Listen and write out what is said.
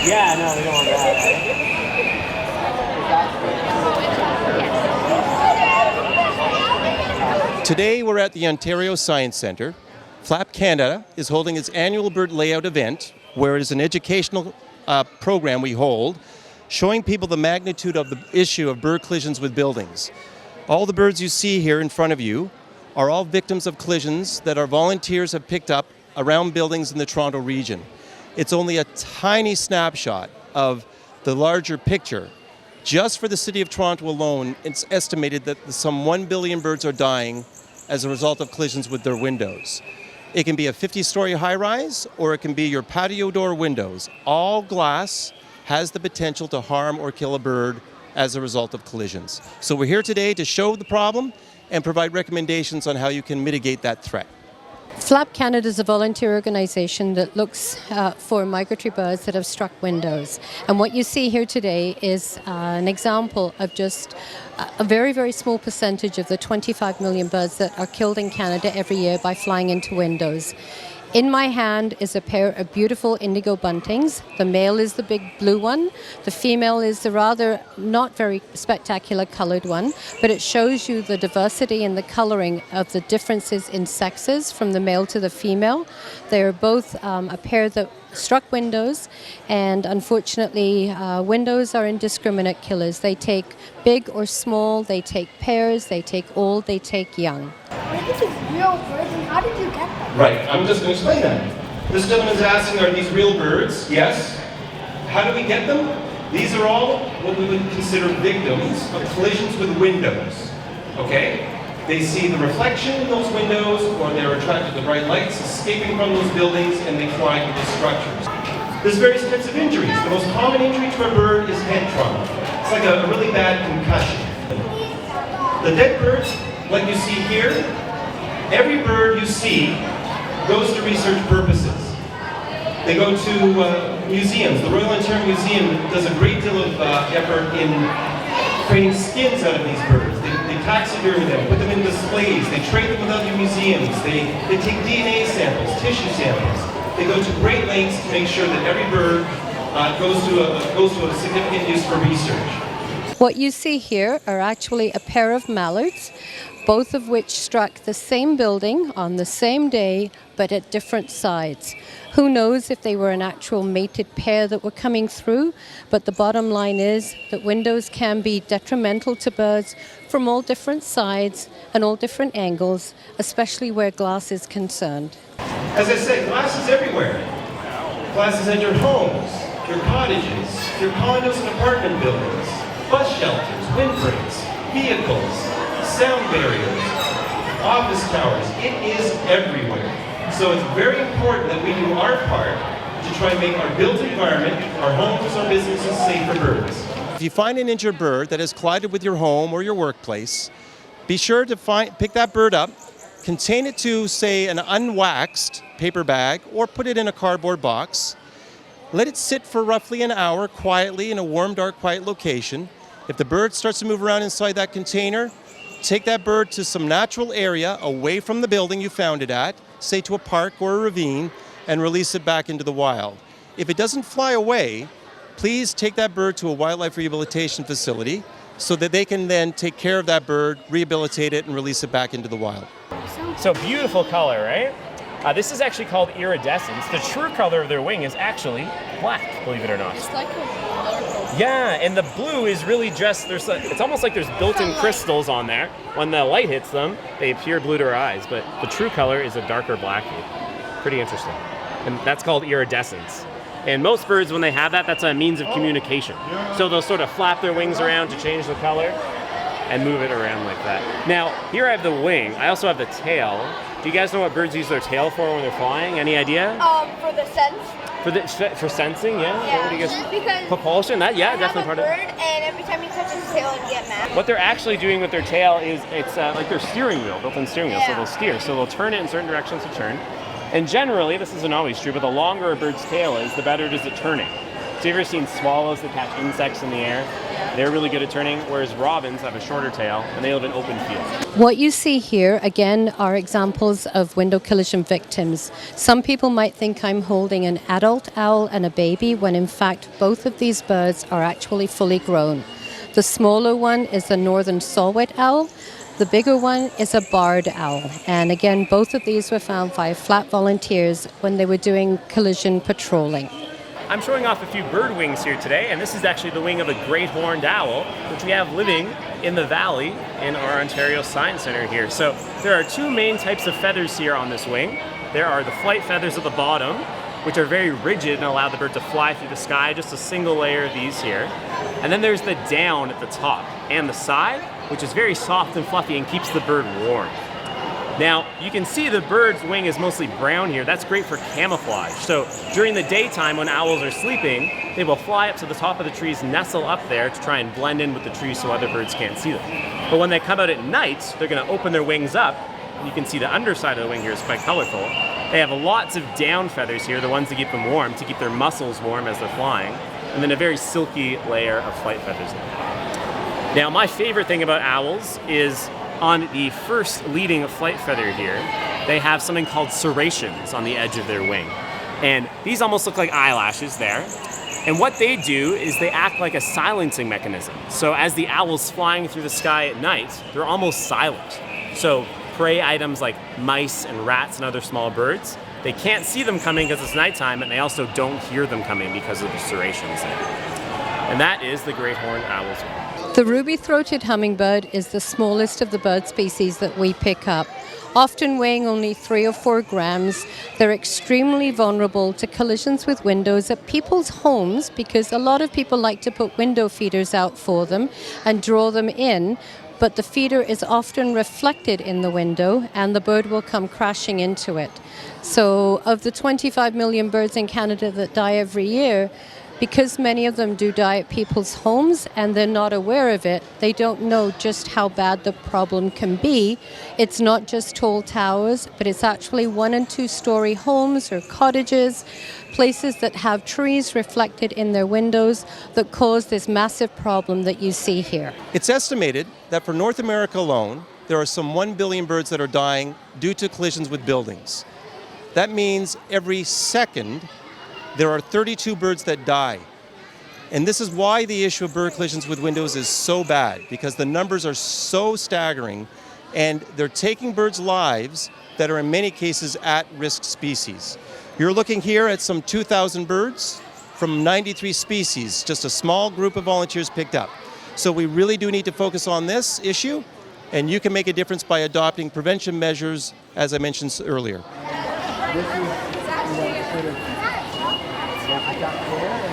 Yeah, no, we don't want that. Today we're at the Ontario Science Centre. FLAB Canada is holding its annual bird layout event, where it is an educational program we hold, showing people the magnitude of the issue of bird collisions with buildings. All the birds you see here in front of you are all victims of collisions that our volunteers have picked up around buildings in the Toronto region. It's only a tiny snapshot of the larger picture. Just for the city of Toronto alone, it's estimated that some 1 billion birds are dying as a result of collisions with their windows. It can be a 50-story high-rise, or it can be your patio door windows. All glass has the potential to harm or kill a bird as a result of collisions. So we're here today to show the problem and provide recommendations on how you can mitigate that threat. FLAB Canada is a volunteer organization that looks for migratory birds that have struck windows. And what you see here today is an example of just a very, very small percentage of the 25 million birds that are killed in Canada every year by flying into windows. In my hand is a pair of beautiful indigo buntings. The male is the big blue one. The female is the rather not very spectacular colored one, but it shows you the diversity in the coloring of the differences in sexes from the male to the female. They are both a pair that struck windows, and unfortunately windows are indiscriminate killers. They take big or small, they take pairs, they take old, they take young. This is real birds, and how did you get them? Right, I'm just going to explain that. This gentleman is asking, are these real birds? Yes. How do we get them? These are all what we would consider victims of collisions with windows. Okay? They see the reflection in those windows, or they're attracted to bright lights escaping from those buildings, and they fly into the structures. There's various types of injuries. The most common injury to a bird is head trauma. It's like a really bad concussion. The dead birds, like you see here, every bird you see goes to research purposes. They go to museums. The Royal Ontario Museum does a great deal of effort in creating skins out of these birds. They taxidermy them, put them in displays, they trade them with other museums, they take DNA samples, tissue samples. They go to great lengths to make sure that every bird goes to a significant use for research. What you see here are actually a pair of mallards, both of which struck the same building on the same day, but at different sides. Who knows if they were an actual mated pair that were coming through, but the bottom line is that windows can be detrimental to birds from all different sides and all different angles, especially where glass is concerned. As I said, glass is everywhere. Glass is in your homes, your cottages, your condos and apartment buildings, bus shelters, windbreaks, vehicles, sound barriers, office towers. It is everywhere. So it's very important that we do our part to try and make our built environment, our homes, our businesses safe for birds. If you find an injured bird that has collided with your home or your workplace, be sure to pick that bird up, contain it to, say, an unwaxed paper bag, or put it in a cardboard box. Let it sit for roughly an hour quietly in a warm, dark, quiet location. If the bird starts to move around inside that container, take that bird to some natural area away from the building you found it at, say to a park or a ravine, and release it back into the wild. If it doesn't fly away, please take that bird to a wildlife rehabilitation facility so that they can then take care of that bird, rehabilitate it, and release it back into the wild. So beautiful color, right? This is actually called iridescence. The true color of their wing is actually black, believe it or not. It's like a Yeah, and the blue is really just, it's almost like there's built-in crystals on there. When the light hits them, they appear blue to our eyes, but the true color is a darker black hue. Pretty interesting. And that's called iridescence. And most birds, when they have that, that's a means of communication. So they'll sort of flap their wings around to change the color and move it around like that. Now, here I have the wing. I also have the tail. Do you guys know what birds use their tail for when they're flying? Any idea? for the sense. For sensing, yeah? Yeah, What do you guys, because propulsion? That, yeah, definitely part of it. I have a bird, and every time he touches his tail, I get mad. What they're actually doing with their tail is it's like their steering wheel, built-in steering wheel, so Yeah. they'll steer. So they'll turn it in certain directions to turn. And generally, this isn't always true, but the longer a bird's tail is, the better it is at turning. So you ever seen swallows that catch insects in the air? They're really good at turning, whereas robins have a shorter tail and they live in open fields. What you see here, again, are examples of window collision victims. Some people might think I'm holding an adult owl and a baby, when in fact both of these birds are actually fully grown. The smaller one is a northern saw-whet owl. The bigger one is a barred owl. And again, both of these were found by FLAB volunteers when they were doing collision patrolling. I'm showing off a few bird wings here today, and this is actually the wing of a great horned owl, which we have living in the valley in our Ontario Science Centre here. So there are two main types of feathers here on this wing. There are the flight feathers at the bottom, which are very rigid and allow the bird to fly through the sky, just a single layer of these here. And then there's the down at the top and the side, which is very soft and fluffy and keeps the bird warm. Now, you can see the bird's wing is mostly brown here. That's great for camouflage. So during the daytime when owls are sleeping, they will fly up to the top of the trees, nestle up there to try and blend in with the trees so other birds can't see them. But when they come out at night, they're gonna open their wings up. You can see the underside of the wing here is quite colorful. They have lots of down feathers here, the ones that keep them warm, to keep their muscles warm as they're flying, and then a very silky layer of flight feathers. Now, my favorite thing about owls is on the first leading flight feather here, they have something called serrations on the edge of their wing. And these almost look like eyelashes there. And what they do is they act like a silencing mechanism. So as the owl's flying through the sky at night, they're almost silent. So prey items like mice and rats and other small birds, they can't see them coming because it's nighttime, and they also don't hear them coming because of the serrations there. And that is the great horned owl's wing. The ruby-throated hummingbird is the smallest of the bird species that we pick up. Often weighing only 3 or 4 grams, they're extremely vulnerable to collisions with windows at people's homes, because a lot of people like to put window feeders out for them and draw them in, but the feeder is often reflected in the window and the bird will come crashing into it. So of the 25 million birds in Canada that die every year, because many of them do die at people's homes and they're not aware of it, they don't know just how bad the problem can be. It's not just tall towers, but it's actually 1- and 2-story homes or cottages, places that have trees reflected in their windows that cause this massive problem that you see here. It's estimated that for North America alone, there are some 1 billion birds that are dying due to collisions with buildings. That means every second, there are 32 birds that die. And this is why the issue of bird collisions with windows is so bad, because the numbers are so staggering and they're taking birds' lives that are in many cases at-risk species. You're looking here at some 2,000 birds from 93 species, just a small group of volunteers picked up. So we really do need to focus on this issue, and you can make a difference by adopting prevention measures, as I mentioned earlier. This is, sort of, I got there.